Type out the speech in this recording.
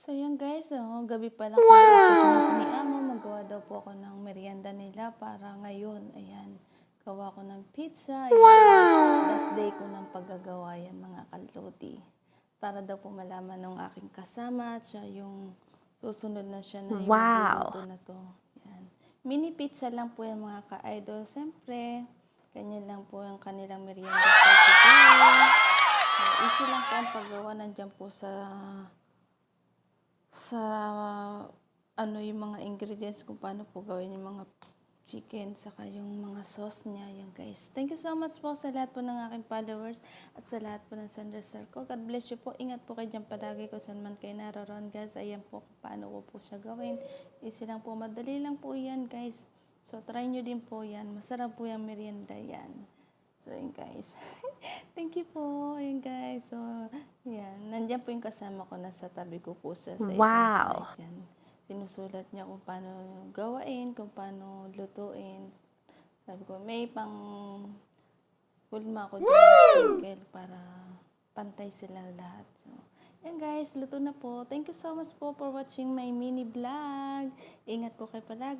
So yan guys, gabi pa lang kinausap na ako ni amo, magawa daw po ako ng merienda nila para ngayon, ayan, gawa ko ng pizza, ayan, last day ko ng paggagawa yan mga kalodi. Para daw po malaman ng aking kasama at siya yung susunod na siya na yung magluluto na to. Ayan. Mini pizza lang po yan mga ka-idol, siyempre, ganyan lang po yung kanilang merienda for today. So, easy lang po ang paggawa, nandiyan po sa yung mga ingredients kung paano po gawin yung mga chicken saka yung mga sauce niya. Yan guys. Thank you so much po sa lahat po ng aking followers at sa lahat po ng senders ko. God bless you po. Ingat po kayo dyan palagi kung saan man kayo naroon guys. Ayan po kung paano ko po siya gawin. Easy lang po. Madali lang po yan guys. So try nyo din po yan. Masarap po yung merienda yan. So yun guys. Thank you po. Ayun guys. So yan. Nandiyan po yung kasama ko. Nasa tabi ko po sa isang side yan. Sinusulat niya kung paano gawain, kung paano lutuin. Sabi ko, may pang hulma ko dyan para pantay sila lahat. So, yan guys, luto na po. Thank you so much po for watching my mini vlog. Ingat po kayo palagi.